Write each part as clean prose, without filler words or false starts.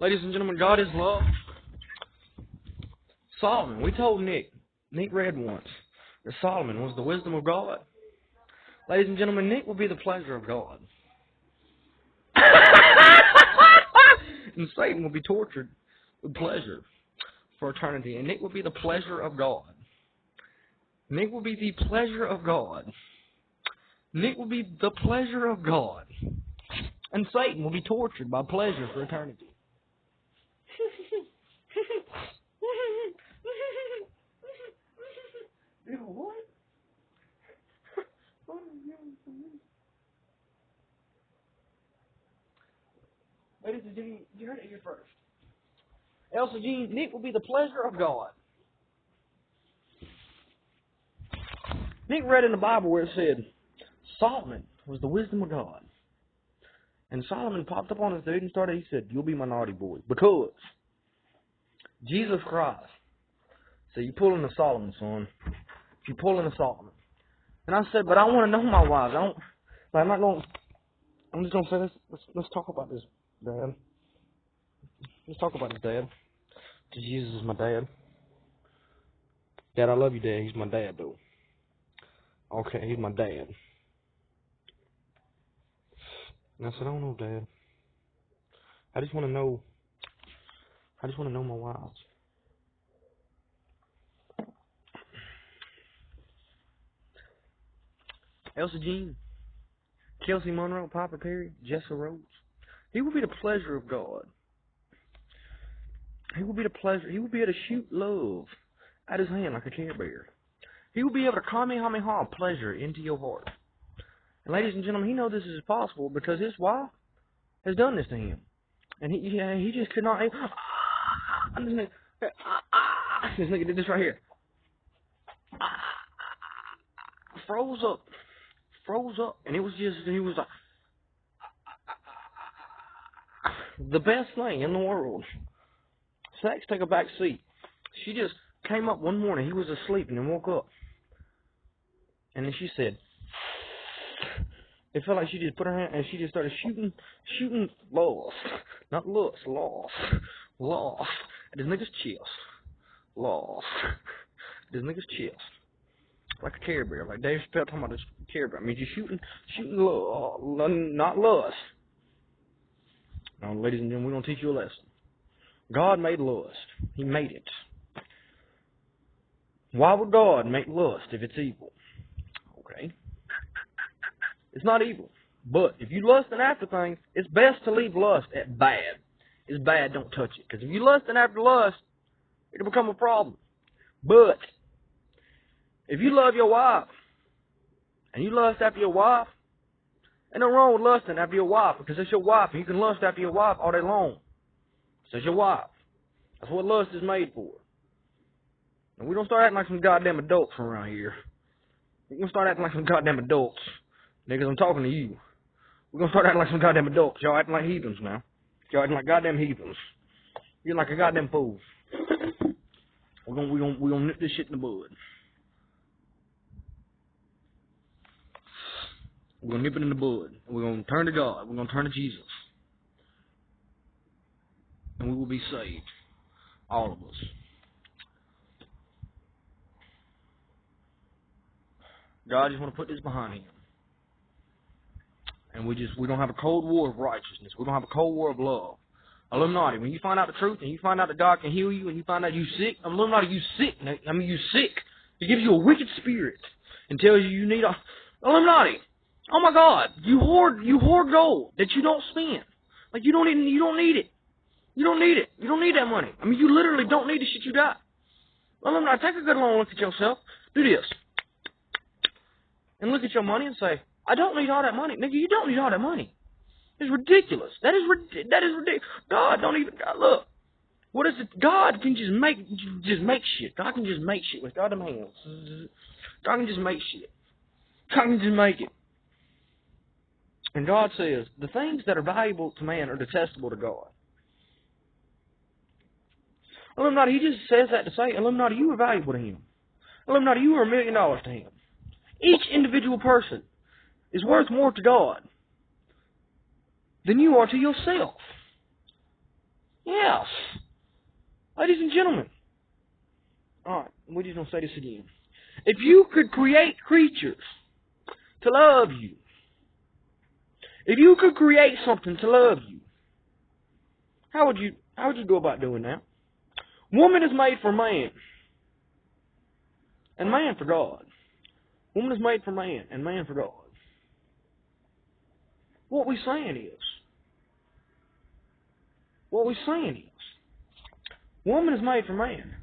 Ladies and gentlemen, God is love. Solomon, we told Nick read once, that Solomon was the wisdom of God. Ladies and gentlemen, Nick will be the pleasure of God. And Satan will be tortured with pleasure for eternity. And Nick will be the pleasure of God. Nick will be the pleasure of God. Nick will be the pleasure of God. And Satan will be tortured by pleasure for eternity. Ew, what? Ladies and gentlemen, you heard it here first. Elsa Jean, Nick will be the pleasure of God. Nick read in the Bible where it said, Solomon was the wisdom of God. And Solomon popped up on his dude and he said, you'll be my naughty boy. Because Jesus Christ. So you pull into Solomon, son. You pull into Solomon. And I said, but I want to know my wives. I'm just going to say this. Let's talk about this, Dad. Let's talk about this, Dad. Jesus is my dad. Dad, I love you, Dad. He's my dad, though. Okay, he's my dad. And I said, I don't know, Dad. I just want to know my wives. Elsa Jean, Kelsey Monroe, Papa Perry, Jessa Rhodes. He will be the pleasure of God. He will be the pleasure. He will be able to shoot love out his hand like a Care Bear. He will be able to kamehameha pleasure into your heart. And ladies and gentlemen, he knows this is possible because his wife has done this to him. And he just could not. This nigga did this right here. Froze up. And he was like, the best thing in the world. Sex take a back seat. She just came up one morning. He was asleep and then woke up. And then she said, it felt like she just put her hand and she just started shooting lost. Not lust, lost. Lost. At this nigga's chest. Lost. At this nigga's chest. Like a Care Bear. Like Dave Chappelle talking about this Care Bear. I mean, you're shooting not lust. Now, ladies and gentlemen, we're going to teach you a lesson. God made lust. He made it. Why would God make lust if it's evil? Okay. It's not evil. But if you lusting after things, it's best to leave lust at bad. It's bad, don't touch it. Because if you lusting after lust, it'll become a problem. But if you love your wife, and you lust after your wife, ain't no wrong with lusting after your wife, because it's your wife, and you can lust after your wife all day long. So it's your wife. That's what lust is made for. And we don't start acting like some goddamn adults around here. We're going to start acting like some goddamn adults. Niggas, I'm talking to you. We're going to start acting like some goddamn adults. Y'all acting like heathens now. Y'all acting like goddamn heathens. You're like a goddamn fool. We're gonna nip this shit in the bud. We're going to nip it in the bud. And we're going to turn to God. We're going to turn to Jesus. And we will be saved. All of us. God just want to put this behind him. And we don't have a cold war of righteousness. We don't have a cold war of love. Illuminati, when you find out the truth and you find out that God can heal you and you find out you're sick, Illuminati, you sick. I mean, you sick. He gives you a wicked spirit and tells you need a... Illuminati, oh my God, you hoard gold that you don't spend. Like, you don't need it. You don't need it. You don't need that money. I mean, you literally don't need the shit you got. Illuminati, take a good long look at yourself. Do this. And look at your money and say, I don't need all that money. Nigga, you don't need all that money. It's ridiculous. That is ridiculous. God don't even, God, look. What is it? God can just make shit. God can just make shit with goddamn hands. God can just make shit. God can just make it. And God says, the things that are valuable to man are detestable to God. Illuminati, he just says that to say, Illuminati, you are valuable to him. Illuminati, you are $1 million to him. Each individual person is worth more to God than you are to yourself. Yeah, Yes. Ladies and gentlemen. Alright, we're just going to say this again. If you could create creatures to love you, if you could create something to love you, how would you go about doing that? Woman is made for man, and man for God. Woman is made for man, and man for God. What we're saying is, woman is made for man,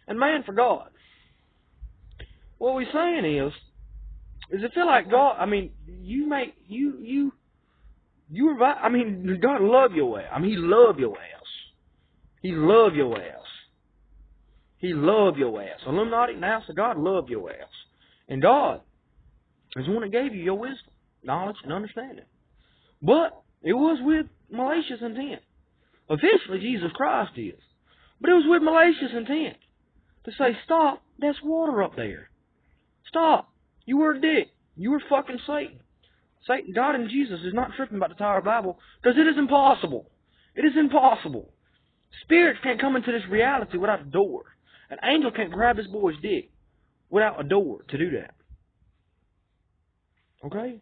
and man for God. What we're saying is it feel like God? I mean, God love your ass. I mean, He love your ass. He love your ass. He love your ass. Illuminati, now, so God love your ass. And God is the one that gave you your wisdom, knowledge, and understanding. But it was with malicious intent. Officially, Jesus Christ is. But it was with malicious intent. To say, stop, that's water up there. Stop. You were a dick. You were fucking Satan. Satan, God and Jesus is not tripping about the Tower Bible because it is impossible. It is impossible. Spirits can't come into this reality without a door. An angel can't grab this boy's dick without a door to do that. Okay?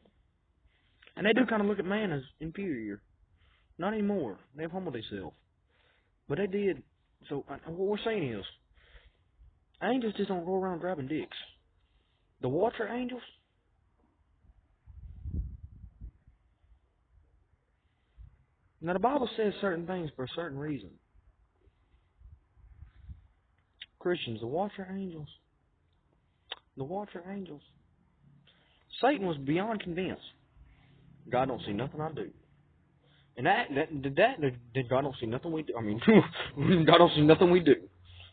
And they do kind of look at man as inferior. Not anymore. They've humbled themselves. But they did. So what we're saying is, angels just don't go around grabbing dicks. The water angels, now the Bible says certain things for a certain reason. Christians, the water angels, Satan was beyond convinced. God don't see nothing I do. And that God don't see nothing we do. I mean, God don't see nothing we do.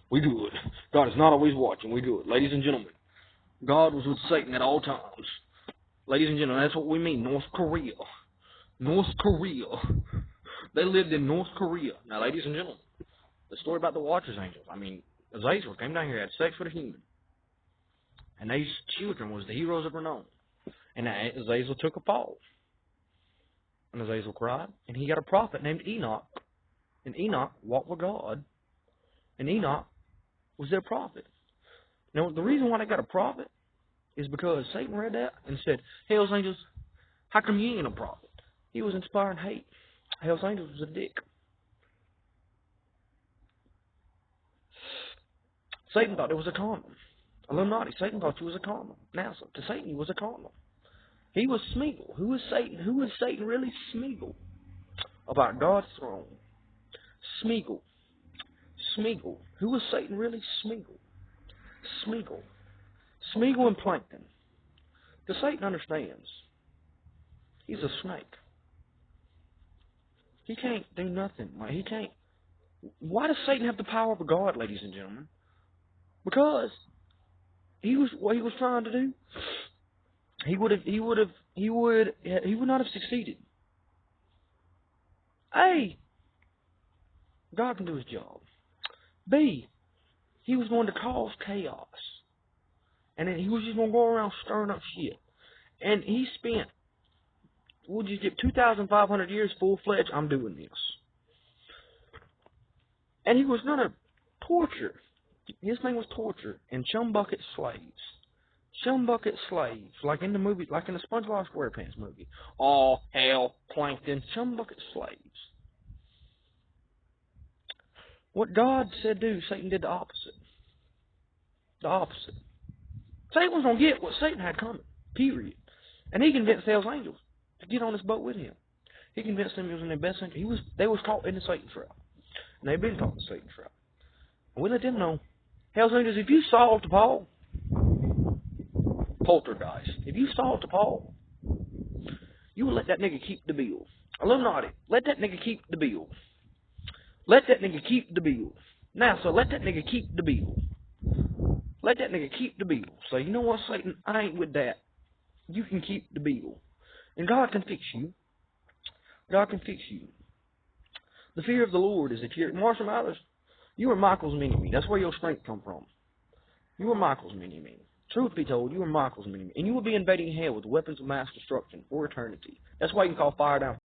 We good. God is not always watching. We good. Ladies and gentlemen, God was with Satan at all times. Ladies and gentlemen, that's what we mean. North Korea. North Korea. They lived in North Korea. Now, ladies and gentlemen, the story about the Watchers Angels. I mean, Azazel came down here and had sex with a human. And these children was the heroes of renown. And Azazel took a fall. And Azazel cried. And he got a prophet named Enoch. And Enoch walked with God. And Enoch was their prophet. Now, the reason why they got a prophet is because Satan read that and said, Hell's Angels, how come you ain't a prophet? He was inspiring hate. Hell's Angels was a dick. Satan thought it was a condom. Illuminati, Satan thought you was a condom. Now, so to Satan, you was a condom. He was Smeagol. Who is Satan? Who is Satan really? Smeagol. About God's throne. Smeagol. Smeagol. Who was Satan really? Smeagol. Smeagol. Smeagol and Plankton. Because Satan understands. He's a snake. He can't do nothing. Like, he can't. Why does Satan have the power of God, ladies and gentlemen? Because what he was trying to do, he would not have succeeded. A, God can do his job. B, he was going to cause chaos. And then he was just going to go around stirring up shit. And he spent, we'll just give 2,500 years full-fledged, I'm doing this. And he was going to torture. His thing was torture and chum-bucket slaves. Chum-bucket slaves, like in the movie, like in the SpongeBob SquarePants movie. All hell, Plankton, chum-bucket slaves. What God said do, Satan did the opposite. The opposite. Satan was going to get what Satan had coming, period. And he convinced Hell's Angels to get on this boat with him. He convinced them he was in their best interest. They was caught in the Satan trap. And they've been caught in the Satan trap. And we let them know, Hell's Angels, if you solved to Paul, poltergeist, if you solved to Paul, you would let that nigga keep the bill. Illuminati, let that nigga keep the bill. Let that nigga keep the bill. Now, so let that nigga keep the bill. Let that nigga keep the bill. So, you know what, Satan? I ain't with that. You can keep the bill. And God can fix you. God can fix you. The fear of the Lord is that you're Marshall Mathers. You are Michael's mini-me. That's where your strength come from. You are Michael's mini-me. Truth be told, you are Michael's mini-me. And you will be invading hell with weapons of mass destruction for eternity. That's why you can call fire down